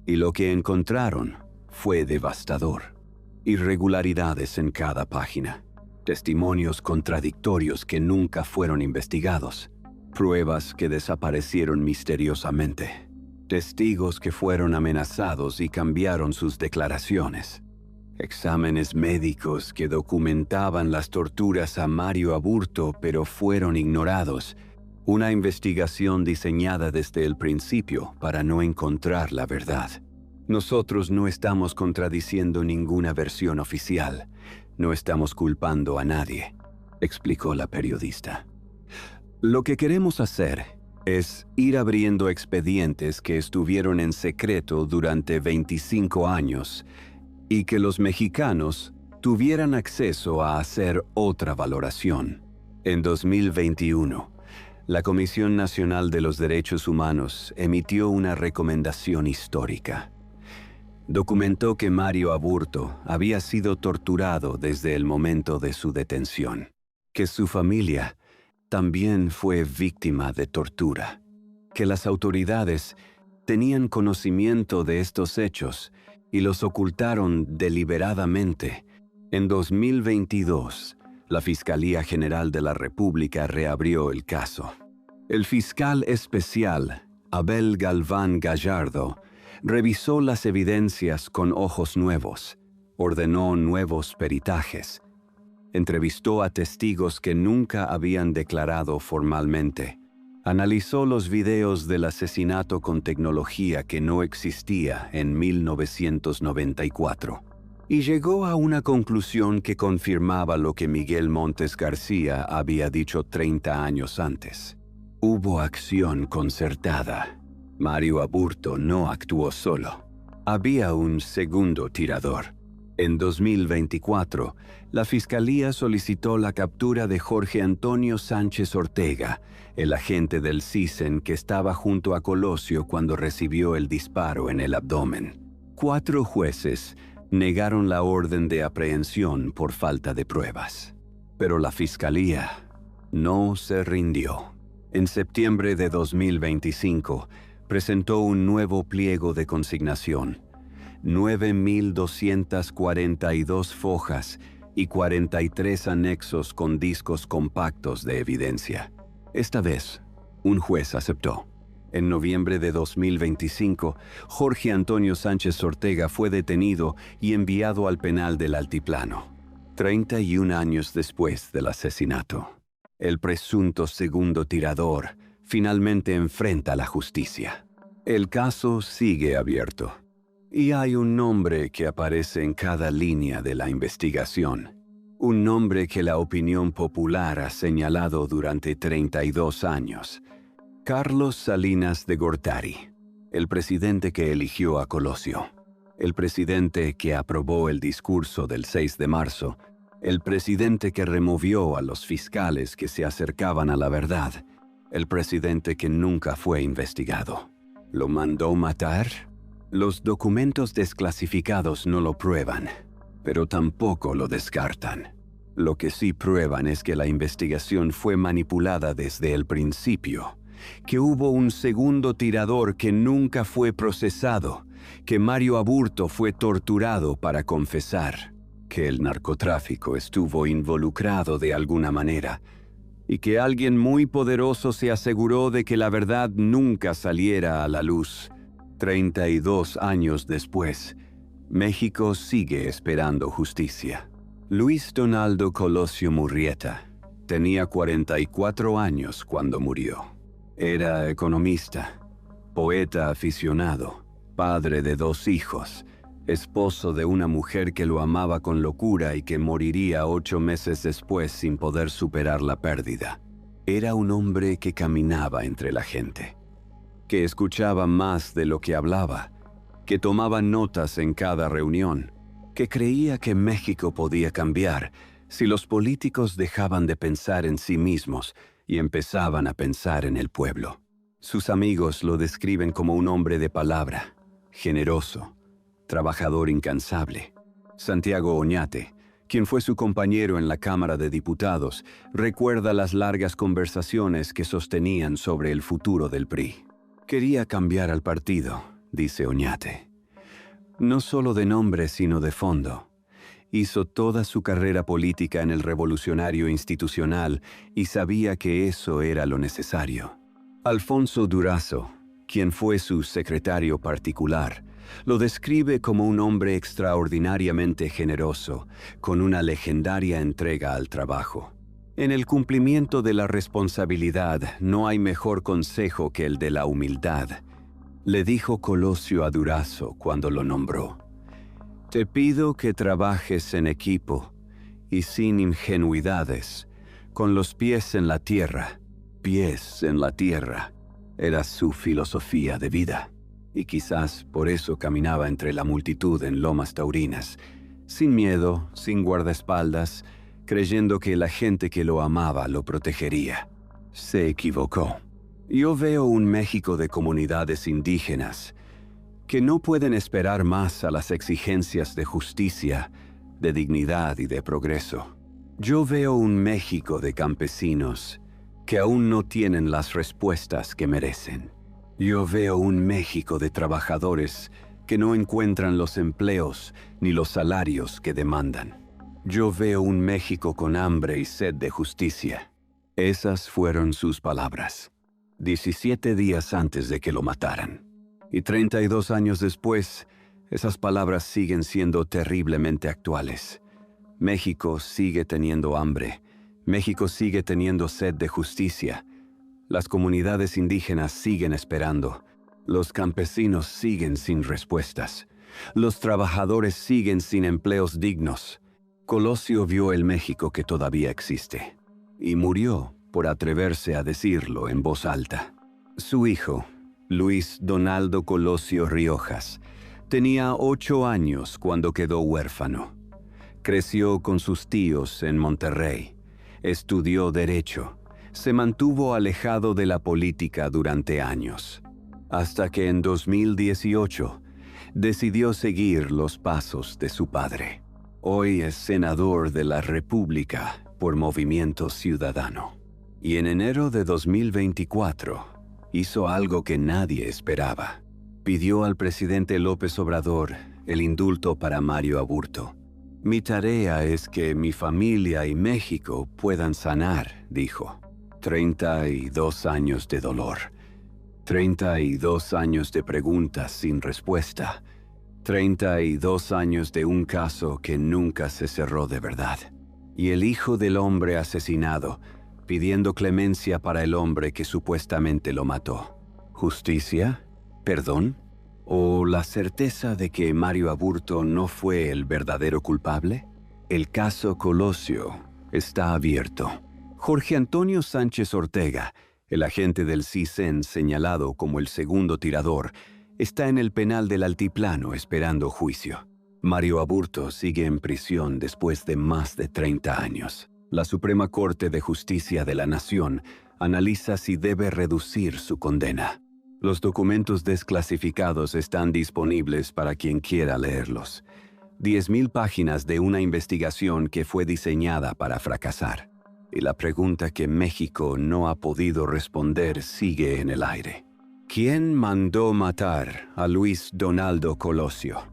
Y lo que encontraron fue devastador. Irregularidades en cada página, testimonios contradictorios que nunca fueron investigados, pruebas que desaparecieron misteriosamente, testigos que fueron amenazados y cambiaron sus declaraciones, exámenes médicos que documentaban las torturas a Mario Aburto pero fueron ignorados, una investigación diseñada desde el principio para no encontrar la verdad. Nosotros no estamos contradiciendo ninguna versión oficial, no estamos culpando a nadie, explicó la periodista. Lo que queremos hacer es ir abriendo expedientes que estuvieron en secreto durante 25 años y que los mexicanos tuvieran acceso a hacer otra valoración. En 2021, la Comisión Nacional de los Derechos Humanos emitió una recomendación histórica. Documentó que Mario Aburto había sido torturado desde el momento de su detención, que su familia también fue víctima de tortura, que las autoridades tenían conocimiento de estos hechos y los ocultaron deliberadamente. En 2022, la Fiscalía General de la República reabrió el caso. El fiscal especial, Abel Galván Gallardo, revisó las evidencias con ojos nuevos, ordenó nuevos peritajes, entrevistó a testigos que nunca habían declarado formalmente, analizó los videos del asesinato con tecnología que no existía en 1994 y llegó a una conclusión que confirmaba lo que Miguel Montes García había dicho 30 años antes. Hubo acción concertada. Mario Aburto no actuó solo. Había un segundo tirador. En 2024, la Fiscalía solicitó la captura de Jorge Antonio Sánchez Ortega, el agente del CISEN que estaba junto a Colosio cuando recibió el disparo en el abdomen. 4 jueces negaron la orden de aprehensión por falta de pruebas. Pero la Fiscalía no se rindió. En septiembre de 2025, presentó un nuevo pliego de consignación, 9.242 fojas y 43 anexos con discos compactos de evidencia. Esta vez, un juez aceptó. En noviembre de 2025, Jorge Antonio Sánchez Ortega fue detenido y enviado al penal del Altiplano, 31 años después del asesinato. El presunto segundo tirador finalmente enfrenta la justicia. El caso sigue abierto. Y hay un nombre que aparece en cada línea de la investigación. Un nombre que la opinión popular ha señalado durante 32 años. Carlos Salinas de Gortari, el presidente que eligió a Colosio. El presidente que aprobó el discurso del 6 de marzo. El presidente que removió a los fiscales que se acercaban a la verdad. El presidente que nunca fue investigado. ¿Lo mandó matar? Los documentos desclasificados no lo prueban, pero tampoco lo descartan. Lo que sí prueban es que la investigación fue manipulada desde el principio, que hubo un segundo tirador que nunca fue procesado, que Mario Aburto fue torturado para confesar. que el narcotráfico estuvo involucrado de alguna manera y que alguien muy poderoso se aseguró de que la verdad nunca saliera a la luz. 32 años después, México sigue esperando justicia. Luis Donaldo Colosio Murrieta tenía 44 años cuando murió. Era economista, poeta aficionado, padre de 2 hijos, esposo de una mujer que lo amaba con locura y que moriría 8 meses después sin poder superar la pérdida. Era un hombre que caminaba entre la gente, que escuchaba más de lo que hablaba, que tomaba notas en cada reunión, que creía que México podía cambiar si los políticos dejaban de pensar en sí mismos y empezaban a pensar en el pueblo. Sus amigos lo describen como un hombre de palabra, generoso, trabajador incansable. Santiago Oñate, quien fue su compañero en la Cámara de Diputados, recuerda las largas conversaciones que sostenían sobre el futuro del PRI. Quería cambiar al partido, dice Oñate. No solo de nombre, sino de fondo. Hizo toda su carrera política en el Revolucionario Institucional y sabía que eso era lo necesario. Alfonso Durazo, quien fue su secretario particular, lo describe como un hombre extraordinariamente generoso, con una legendaria entrega al trabajo. En el cumplimiento de la responsabilidad no hay mejor consejo que el de la humildad, le dijo Colosio a Durazo cuando lo nombró. Te pido que trabajes en equipo y sin ingenuidades, con los pies en la tierra. Pies en la tierra era su filosofía de vida. Y quizás por eso caminaba entre la multitud en Lomas Taurinas, sin miedo, sin guardaespaldas, creyendo que la gente que lo amaba lo protegería. Se equivocó. Yo veo un México de comunidades indígenas que no pueden esperar más a las exigencias de justicia, de dignidad y de progreso. Yo veo un México de campesinos que aún no tienen las respuestas que merecen. Yo veo un México de trabajadores que no encuentran los empleos ni los salarios que demandan. Yo veo un México con hambre y sed de justicia. Esas fueron sus palabras, 17 días antes de que lo mataran. Y 32 años después, esas palabras siguen siendo terriblemente actuales. México sigue teniendo hambre. México sigue teniendo sed de justicia. Las comunidades indígenas siguen esperando. Los campesinos siguen sin respuestas. Los trabajadores siguen sin empleos dignos. Colosio vio el México que todavía existe y murió por atreverse a decirlo en voz alta. Su hijo, Luis Donaldo Colosio Riojas, tenía 8 años cuando quedó huérfano. Creció con sus tíos en Monterrey. Estudió Derecho. Se mantuvo alejado de la política durante años, hasta que en 2018 decidió seguir los pasos de su padre. Hoy es senador de la República por Movimiento Ciudadano. Y en enero de 2024 hizo algo que nadie esperaba. Pidió al presidente López Obrador el indulto para Mario Aburto. Mi tarea es que mi familia y México puedan sanar, dijo. 32 años de dolor, 32 años de preguntas sin respuesta, 32 años de un caso que nunca se cerró de verdad. Y el hijo del hombre asesinado, pidiendo clemencia para el hombre que supuestamente lo mató. ¿Justicia? ¿Perdón? ¿O la certeza de que Mario Aburto no fue el verdadero culpable? El caso Colosio está abierto. Jorge Antonio Sánchez Ortega, el agente del CISEN señalado como el segundo tirador, está en el penal del Altiplano esperando juicio. Mario Aburto sigue en prisión después de más de 30 años. La Suprema Corte de Justicia de la Nación analiza si debe reducir su condena. Los documentos desclasificados están disponibles para quien quiera leerlos. 10,000 páginas de una investigación que fue diseñada para fracasar. Y la pregunta que México no ha podido responder sigue en el aire. ¿Quién mandó matar a Luis Donaldo Colosio?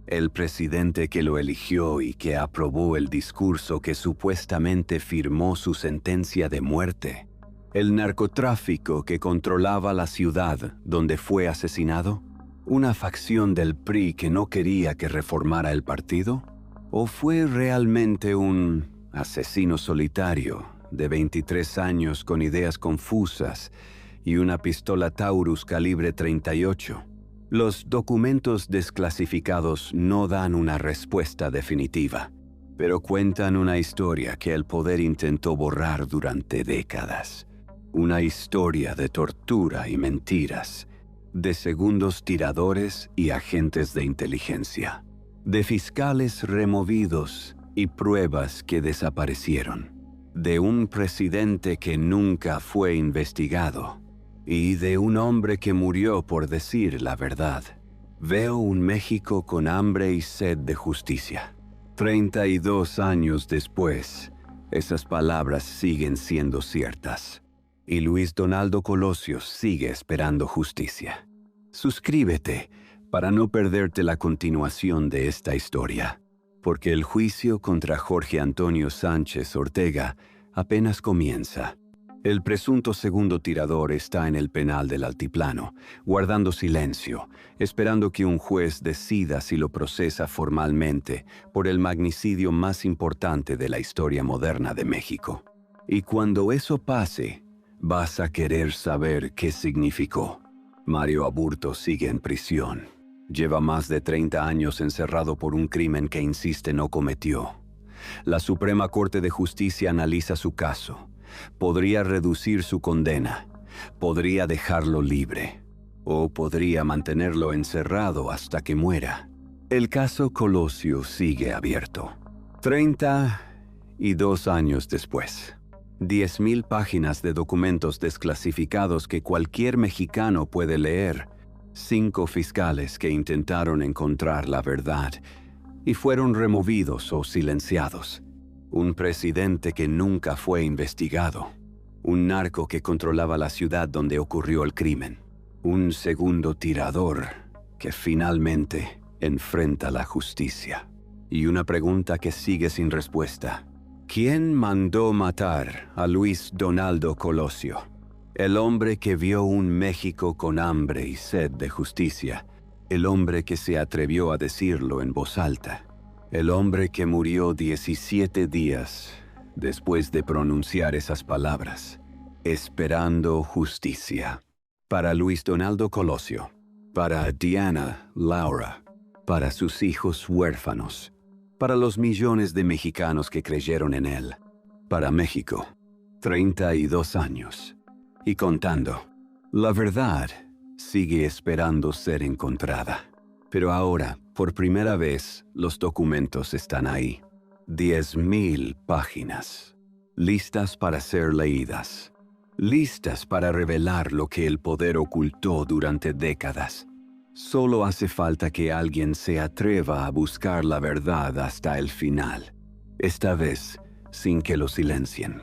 el presidente que lo eligió y que aprobó el discurso que supuestamente firmó su sentencia de muerte, el narcotráfico que controlaba la ciudad donde fue asesinado, una facción del PRI que no quería que reformara el partido, o fue realmente un asesino solitario de 23 años con ideas confusas y una pistola Taurus calibre 38. Los documentos desclasificados no dan una respuesta definitiva, pero cuentan una historia que el poder intentó borrar durante décadas. Una historia de tortura y mentiras, de segundos tiradores y agentes de inteligencia, de fiscales removidos y pruebas que desaparecieron, de un presidente que nunca fue investigado y de un hombre que murió por decir la verdad. Veo un México con hambre y sed de justicia. 32 años después, esas palabras siguen siendo ciertas. Y Luis Donaldo Colosio sigue esperando justicia. Suscríbete para no perderte la continuación de esta historia, porque el juicio contra Jorge Antonio Sánchez Ortega apenas comienza. El presunto segundo tirador está en el penal del Altiplano, guardando silencio, esperando que un juez decida si lo procesa formalmente por el magnicidio más importante de la historia moderna de México. Y cuando eso pase, vas a querer saber qué significó. Mario Aburto sigue en prisión. Lleva más de 30 años encerrado por un crimen que insiste no cometió. La Suprema Corte de Justicia analiza su caso. Podría reducir su condena, podría dejarlo libre, o podría mantenerlo encerrado hasta que muera. El caso Colosio sigue abierto. 32 años después. 10,000 páginas de documentos desclasificados que cualquier mexicano puede leer. 5 fiscales que intentaron encontrar la verdad y fueron removidos o silenciados. Un presidente que nunca fue investigado. Un narco que controlaba la ciudad donde ocurrió el crimen. Un segundo tirador que finalmente enfrenta la justicia. Y una pregunta que sigue sin respuesta. ¿Quién mandó matar a Luis Donaldo Colosio? El hombre que vio un México con hambre y sed de justicia. El hombre que se atrevió a decirlo en voz alta. El hombre que murió 17 días después de pronunciar esas palabras, esperando justicia. Para Luis Donaldo Colosio, para Diana Laura, para sus hijos huérfanos, para los millones de mexicanos que creyeron en él, para México, 32 años, y contando. La verdad sigue esperando ser encontrada. Pero ahora, por primera vez, los documentos están ahí. 10,000 páginas, listas para ser leídas, listas para revelar lo que el poder ocultó durante décadas. Solo hace falta que alguien se atreva a buscar la verdad hasta el final, esta vez sin que lo silencien.